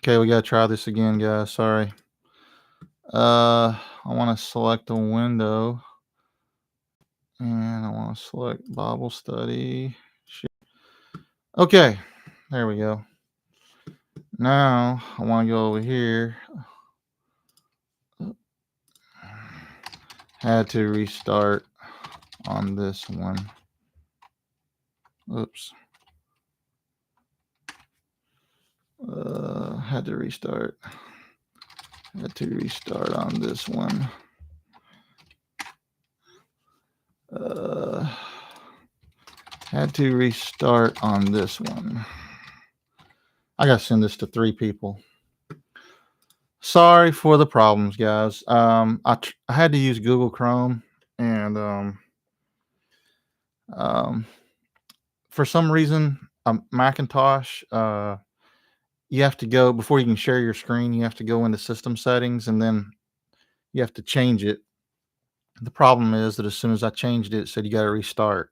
Okay, we gotta try this again, guys. Sorry. I want to select a window, and I want to select Bible study. Okay, there we go. Now I want to go over here. Had to restart on this one. Oops. Had to restart. Had to restart on this one. Had to restart on this one. I gotta send this to 3 people. Sorry for the problems, guys. I had to use Google Chrome, and um, for some reason, Macintosh, you have to go before you can share your screen. You have to go into system settings, and then you have to change it. The problem is that as soon as I changed it, it said you got to restart.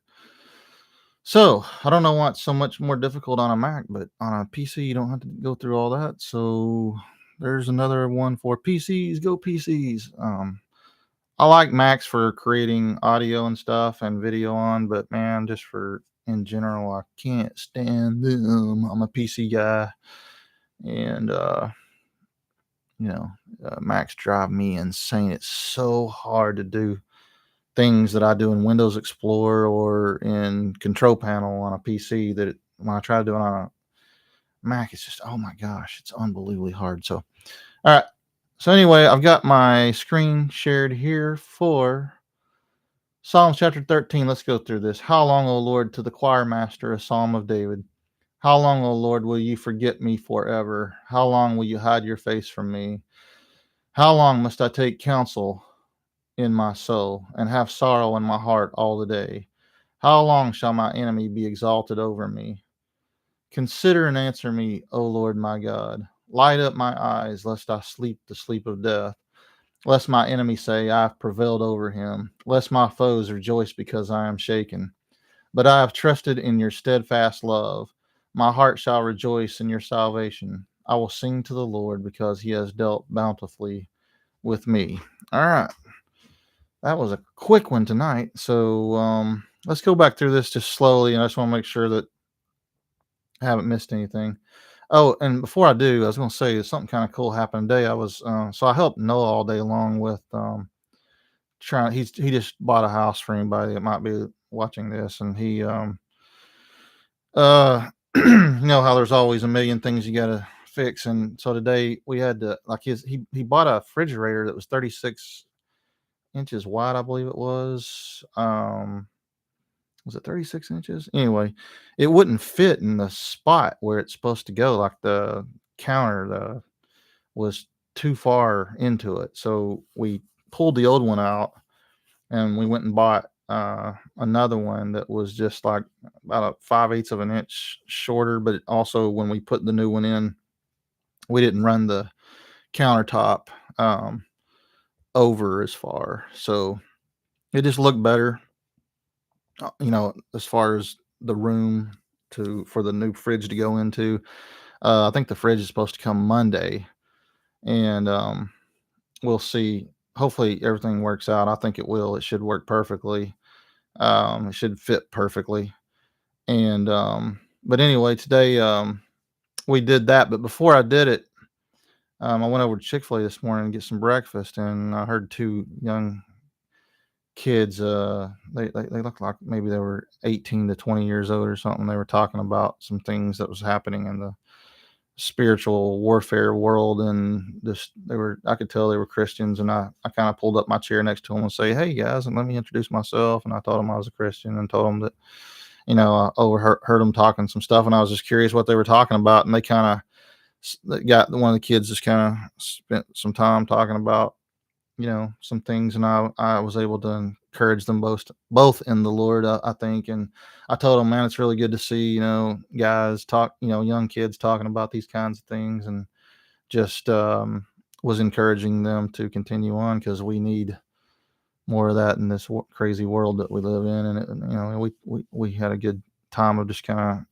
So I don't know why it's so much more difficult on a Mac, but on a PC, you don't have to go through all that. So there's another one for PCs. Go PCs. I like Macs for creating audio and stuff and video on, but man, just for in general, I can't stand them. I'm a PC guy, and Macs drive me insane. It's so hard to do things that I do in Windows Explorer or in Control Panel on a PC when I try to do it on a Mac, it's just, oh my gosh, it's unbelievably hard. So, all right. So anyway, I've got my screen shared here for Psalms chapter 13. Let's go through this. How long, O Lord, to the choir master, a psalm of David. How long, O Lord, will you forget me forever? How long will you hide your face from me? How long must I take counsel in my soul and have sorrow in my heart all the day? How long shall my enemy be exalted over me? Consider and answer me, O Lord my God. Light up my eyes, lest I sleep the sleep of death. Lest my enemy say, I have prevailed over him. Lest my foes rejoice because I am shaken. But I have trusted in your steadfast love. My heart shall rejoice in your salvation. I will sing to the Lord because he has dealt bountifully with me. All right. That was a quick one tonight. So let's go back through this just slowly. And I just want to make sure that I haven't missed anything. Oh, and before I do, I was going to say something kind of cool happened today. So I helped Noah all day long with he just bought a house for anybody that might be watching this, and he you know how there's always a million things you got to fix, and so today we had to he bought a refrigerator that was 36 inches wide, I believe it was it 36 inches? Anyway, it wouldn't fit in the spot where it's supposed to go. Like the counter was too far into it. So we pulled the old one out and we went and bought another one that was just like about a 5/8 of an inch shorter. But also, when we put the new one in, we didn't run the countertop over as far. So it just looked better. As far as the room for the new fridge to go into. I think the fridge is supposed to come Monday, and we'll see. Hopefully everything works out. I think it will. It should work perfectly. It should fit perfectly. And but anyway, today we did that. But before I did it, I went over to Chick-fil-A this morning to get some breakfast, and I heard 2 young kids. They looked like maybe they were 18 to 20 years old or something. They were talking about some things that was happening in the spiritual warfare world, and I could tell they were Christians, and I kind of pulled up my chair next to them and say, hey guys, and let me introduce myself. And I told them I was a Christian and told them that I overheard them talking some stuff, and I was just curious what they were talking about. And they kind of got one of the kids just kind of spent some time talking about some things, and I was able to encourage them both in the Lord, I think. And I told them, man, it's really good to see guys talk, young kids talking about these kinds of things, and just was encouraging them to continue on, because we need more of that in this crazy world that we live in. And we had a good time of just kind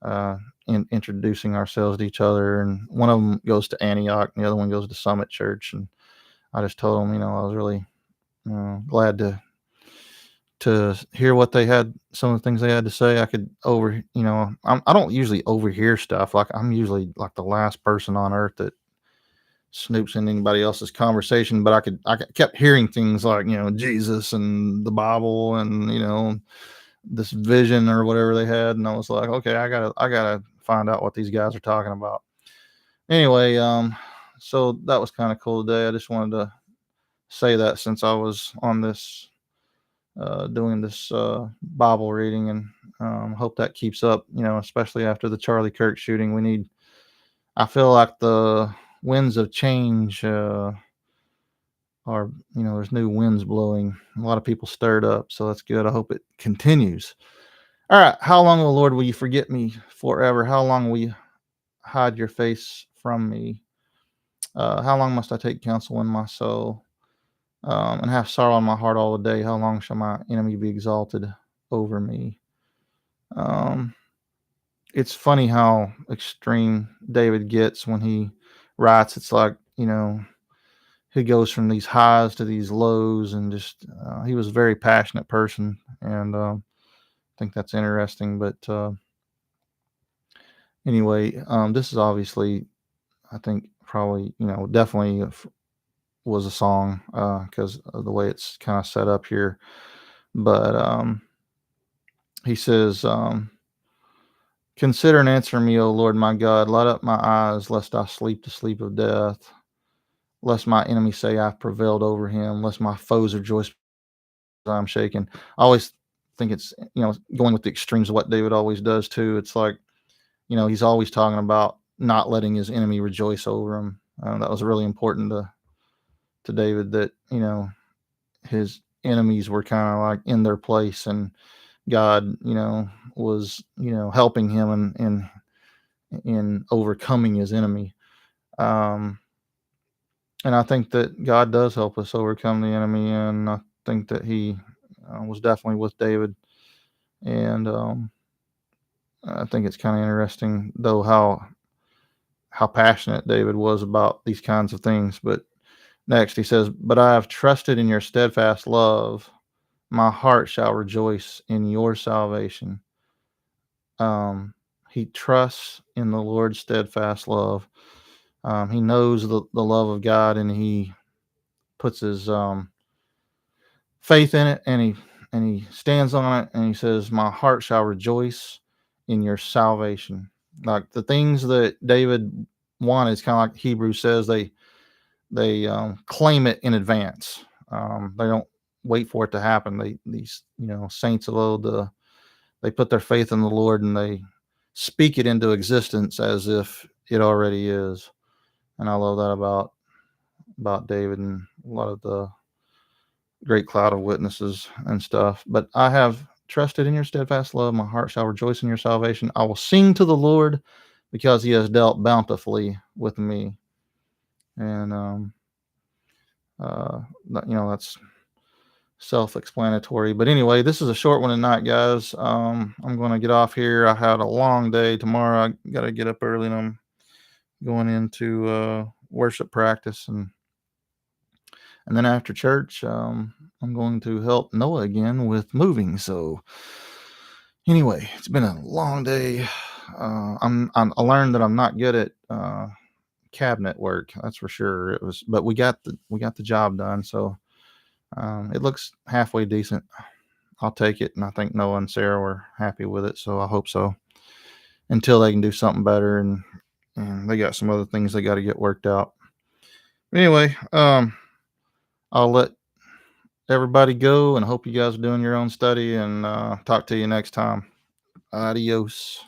of introducing ourselves to each other. And one of them goes to Antioch, and the other one goes to Summit Church. And I just told them, I was really glad to hear what they had, some of the things they had to say. I could I don't usually overhear stuff. Like, I'm usually like the last person on earth that snoops in anybody else's conversation, but I kept hearing things like, Jesus and the Bible and, this vision or whatever they had. And I was like, okay, I gotta find out what these guys are talking about. Anyway, so that was kind of cool today. I just wanted to say that since I was on this doing this Bible reading, and hope that keeps up, especially after the Charlie Kirk shooting. I feel like the winds of change are, there's new winds blowing. A lot of people stirred up, so that's good. I hope it continues. All right. How long, O Lord, will you forget me forever? How long will you hide your face from me? How long must I take counsel in my soul and have sorrow in my heart all the day? How long shall my enemy be exalted over me? Um, it's funny how extreme David gets when he writes. It's like, he goes from these highs to these lows, and just he was a very passionate person, and I think that's interesting. But anyway, this is obviously, I think, probably, definitely was a song because of the way it's kind of set up here. But he says, consider and answer me, O Lord my God. Light up my eyes, lest I sleep the sleep of death. Lest my enemy say I've prevailed over him. Lest my foes rejoice because I'm shaken. I always think it's, going with the extremes of what David always does too. It's like, he's always talking about not letting his enemy rejoice over him. That was really important to David, that, his enemies were kind of like in their place, and God, was, helping him in overcoming his enemy. And I think that God does help us overcome the enemy, and I think that he was definitely with David. And I think it's kind of interesting, though, how passionate David was about these kinds of things. But next he says, but I have trusted in your steadfast love. My heart shall rejoice in your salvation. He trusts in the Lord's steadfast love. He knows the love of God, and he puts his faith in it, and he stands on it, and he says, my heart shall rejoice in your salvation. Like, the things that David wanted, is kind of like Hebrews says, they claim it in advance. They don't wait for it to happen. These saints of old, they put their faith in the Lord, and they speak it into existence as if it already is. And I love that about David and a lot of the great cloud of witnesses and stuff. But I have trusted in your steadfast love. My heart shall rejoice in your salvation. I will sing to the Lord because he has dealt bountifully with me. And, that's self-explanatory. But anyway, this is a short one tonight, guys. I'm going to get off here. I had a long day tomorrow. I got to get up early, and I'm going into worship practice, and then after church, I'm going to help Noah again with moving. So anyway, it's been a long day. I learned that I'm not good at cabinet work. That's for sure. But we got the job done. So it looks halfway decent. I'll take it, and I think Noah and Sarah were happy with it. So I hope so. Until they can do something better, and they got some other things they got to get worked out. Anyway, I'll let everybody go, and hope you guys are doing your own study, and talk to you next time. Adios.